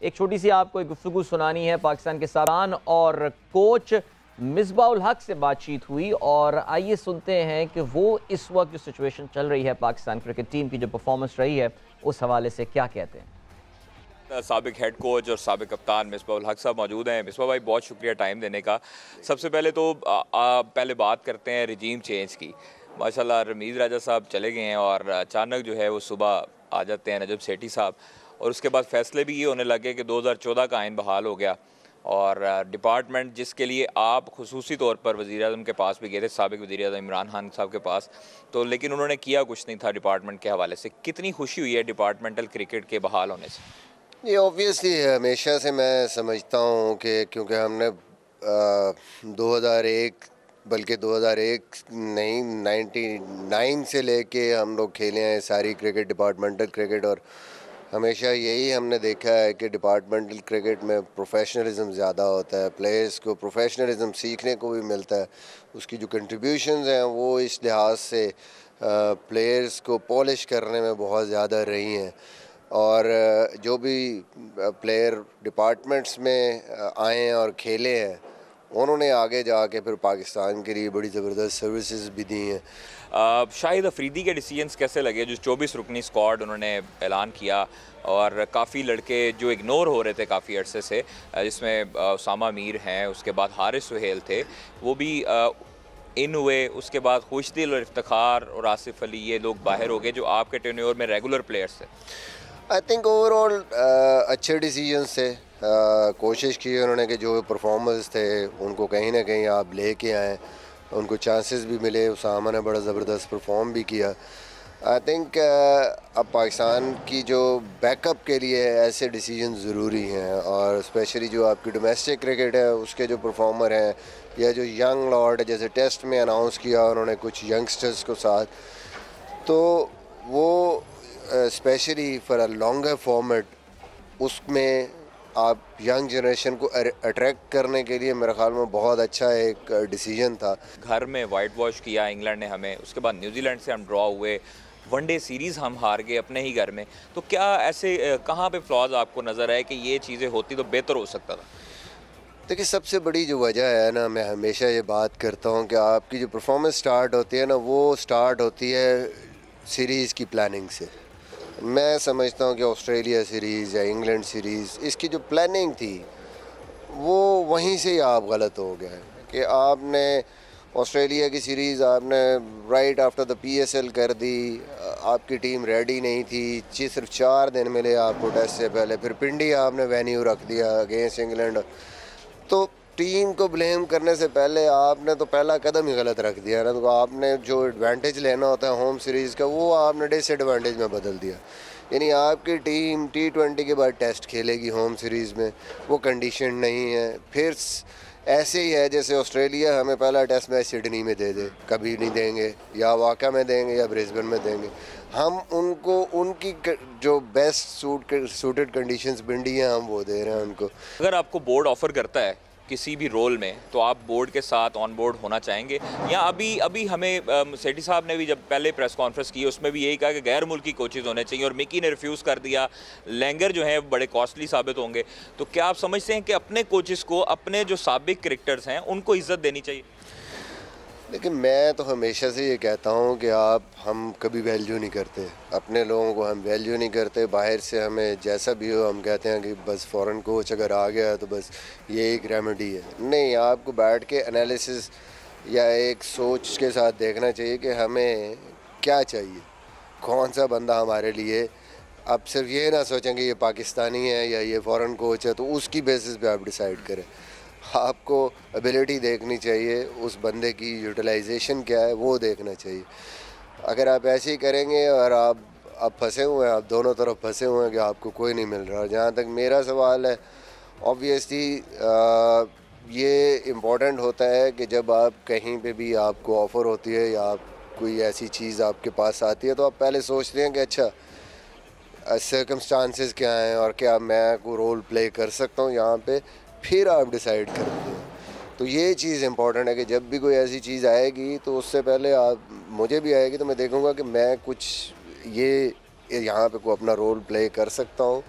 एक छोटी सी आपको एक गुफ्तगू सुनानी है। पाकिस्तान के कप्तान और कोच मिसबाह-उल हक से बातचीत हुई और आइए सुनते हैं कि वो इस वक्त जो सिचुएशन चल रही है पाकिस्तान क्रिकेट टीम की, जो परफॉर्मेंस रही है, उस हवाले से क्या कहते हैं। साबिक हेड कोच और साबिक कप्तान मिसबाह-उल हक साहब मौजूद हैं। मिसबाह भाई, बहुत शुक्रिया टाइम देने का। सबसे पहले तो पहले बात करते हैं रिजीम चेंज की। माशाल्लाह रमीज़ राजा साहब चले गए हैं और अचानक जो है वो सुबह आ जाते हैं नजब सेठी साहब, और उसके बाद फैसले भी ये होने लगे कि 2014 का आइन बहाल हो गया और डिपार्टमेंट जिसके लिए आप खुसूसी तौर पर वज़ीर-ए-आज़म के पास भी गए थे, साबिक वज़ीर-ए-आज़म इमरान खान साहब के पास, तो लेकिन उन्होंने किया कुछ नहीं था डिपार्टमेंट के हवाले से। कितनी खुशी हुई है डिपार्टमेंटल क्रिकेट के बहाल होने से? ये ऑब्वियसली हमेशा से मैं समझता हूँ कि क्योंकि हमने 2001 बल्कि 2001 नहीं 99 से लेके हम लोग खेले हैं सारी क्रिकेट, डिपार्टमेंटल क्रिकेट, और हमेशा यही हमने देखा है कि डिपार्टमेंटल क्रिकेट में प्रोफेशनलिज्म ज़्यादा होता है, प्लेयर्स को प्रोफेशनलिज्म सीखने को भी मिलता है, उसकी जो कंट्रीब्यूशंस हैं वो इस लिहाज से प्लेयर्स को पॉलिश करने में बहुत ज़्यादा रही हैं। और जो भी प्लेयर डिपार्टमेंट्स में आए हैं और खेले हैं, उन्होंने आगे जाके फिर पाकिस्तान के लिए बड़ी ज़बरदस्त सर्विसेज भी दी हैं। शाहिद अफरीदी के डिसीजंस कैसे लगे, जो 24 रुकनी स्क्वाड उन्होंने ऐलान किया, और काफ़ी लड़के जो इग्नोर हो रहे थे काफ़ी अरसे से, जिसमें उसामा मीर हैं, उसके बाद हारिस सुहेल थे, वो भी इन हुए, उसके बाद खुशदिल और इफ्तिखार और आसिफ अली, ये लोग बाहर हो गए जो आपके टेन्योर में रेगुलर प्लेयर्स थे। आई थिंक ओवरऑल अच्छे डिसीजंस थे। कोशिश की उन्होंने कि जो परफॉर्मर्स थे उनको कहीं ना कहीं आप लेके आएँ, उनको चांसेस भी मिले। उसामा ने बड़ा ज़बरदस्त परफॉर्म भी किया। आई थिंक अब पाकिस्तान की जो बैकअप के लिए ऐसे डिसीजन ज़रूरी हैं, और स्पेशली जो आपकी डोमेस्टिक क्रिकेट है उसके जो परफॉर्मर हैं या जो यंग लॉर्ड, जैसे टेस्ट में अनाउंस किया उन्होंने कुछ यंगस्टर्स को साथ, तो वो specially for a longer format, उसमें आप यंग जनरेशन को अट्रैक्ट करने के लिए मेरे ख्याल में बहुत अच्छा एक डिसीजन था। घर में वाइट वॉश किया इंग्लैंड ने हमें, उसके बाद न्यूजीलैंड से हम ड्रॉ हुए, वनडे सीरीज़ हम हार गए अपने ही घर में। तो क्या ऐसे कहाँ पे फ्लॉज आपको नज़र आए कि ये चीज़ें होती तो बेहतर हो सकता था? देखिए, सबसे बड़ी जो वजह है ना, मैं हमेशा ये बात करता हूँ कि आपकी जो परफॉर्मेंस स्टार्ट होती है ना, वो स्टार्ट होती है सीरीज़ की प्लानिंग से। मैं समझता हूँ कि ऑस्ट्रेलिया सीरीज़ या इंग्लैंड सीरीज़, इसकी जो प्लानिंग थी वो वहीं से ही आप गलत हो गए कि आपने ऑस्ट्रेलिया की सीरीज़ आपने राइट आफ्टर द पीएसएल कर दी। आपकी टीम रेडी नहीं थी, सिर्फ 4 दिन मिले आपको टेस्ट से पहले, फिर पिंडी आपने वेन्यू रख दिया अगेंस्ट इंग्लैंड। तो टीम को ब्लेम करने से पहले आपने तो पहला कदम ही गलत रख दिया ना। तो आपने जो एडवांटेज लेना होता है होम सीरीज़ का, वो आपने डिसएडवांटेज में बदल दिया। यानी आपकी टीम T20 के बाद टेस्ट खेलेगी होम सीरीज़ में, वो कंडीशन नहीं है। फिर ऐसे ही है जैसे ऑस्ट्रेलिया हमें पहला टेस्ट मैच सिडनी में दे दे, कभी नहीं देंगे, या वाका में देंगे या ब्रिस्बेन में देंगे। हम उनको उनकी जो बेस्ट सूटेड कंडीशंस बिंडी हैं, हम वो दे रहे हैं उनको। अगर आपको बोर्ड ऑफ़र करता है किसी भी रोल में, तो आप बोर्ड के साथ ऑन बोर्ड होना चाहेंगे? या अभी हमें सेठी साहब ने भी जब पहले प्रेस कॉन्फ्रेंस की उसमें भी यही कहा कि गैर मुल्की कोचेज़ होने चाहिए, और मिकी ने रिफ्यूज़ कर दिया, लैंगर जो हैं बड़े कॉस्टली साबित होंगे। तो क्या आप समझते हैं कि अपने कोचेज़ को, अपने जो साबिक क्रिकेटर्स हैं, उनको इज़्ज़त देनी चाहिए? लेकिन मैं तो हमेशा से ये कहता हूँ कि हम कभी वैल्यू नहीं करते अपने लोगों को, हम वैल्यू नहीं करते। बाहर से हमें जैसा भी हो हम कहते हैं कि बस फ़ॉरेन कोच अगर आ गया तो बस ये एक रेमेडी है। नहीं, आपको बैठ के एनालिसिस या एक सोच के साथ देखना चाहिए कि हमें क्या चाहिए, कौन सा बंदा हमारे लिए। आप सिर्फ ये ना सोचें कि ये पाकिस्तानी है या ये फ़ॉरेन कोच है तो उसकी बेसिस पे आप डिसाइड करें। आपको एबिलिटी देखनी चाहिए, उस बंदे की यूटिलाइजेशन क्या है वो देखना चाहिए। अगर आप ऐसे ही करेंगे और आप फंसे हुए हैं, आप दोनों तरफ फंसे हुए हैं कि आपको कोई नहीं मिल रहा। जहाँ तक मेरा सवाल है, ऑब्वियसली ये इम्पोर्टेंट होता है कि जब आप कहीं पे भी आपको ऑफ़र होती है या आप कोई ऐसी चीज़ आपके पास आती है, तो आप पहले सोचते हैं कि अच्छा सर्कमस्टांसेस क्या हैं और क्या मैं को रोल प्ले कर सकता हूँ यहाँ पे, फिर आप डिसाइड करते हैं। तो ये चीज़ इम्पॉर्टेंट है कि जब भी कोई ऐसी चीज़ आएगी तो उससे पहले मुझे भी आएगी तो मैं देखूंगा कि मैं कुछ ये यहाँ पे कोई अपना रोल प्ले कर सकता हूँ,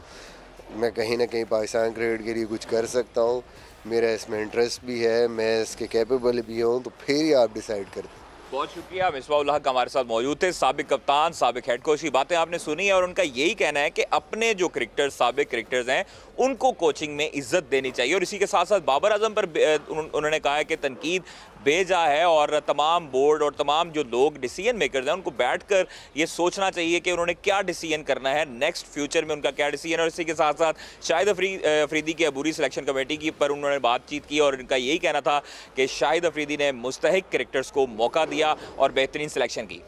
मैं कहीं ना कहीं पाकिस्तान क्रिकेट के लिए कुछ कर सकता हूँ, मेरा इसमें इंटरेस्ट भी है, मैं इसके कैपेबल भी हूँ, तो फिर ही आप डिसाइड करते। बहुत शुक्रिया। मिसबाह हक हमारे साथ मौजूद थे, साबिक कप्तान, साबिक हेड कोच की बातें आपने सुनी है और उनका यही कहना है कि अपने जो क्रिकेटर्स, साबिक क्रिकेटर्स हैं, उनको कोचिंग में इज्जत देनी चाहिए। और इसी के साथ साथ बाबर आजम पर उन्होंने कहा है कि तनकीद बेजा है और तमाम बोर्ड और तमाम जो लोग डिसीजन मेकर्स हैं उनको बैठकर ये सोचना चाहिए कि उन्होंने क्या डिसीजन करना है, नेक्स्ट फ्यूचर में उनका क्या डिसीजन है। और इसी के साथ साथ शाहिद अफरीदी की अबूरी सिलेक्शन कमेटी की पर उन्होंने बातचीत की और इनका यही कहना था कि शाहिद अफरीदी ने मुस्तहिक क्रिकेटर्स को मौका दिया और बेहतरीन सिलेक्शन की।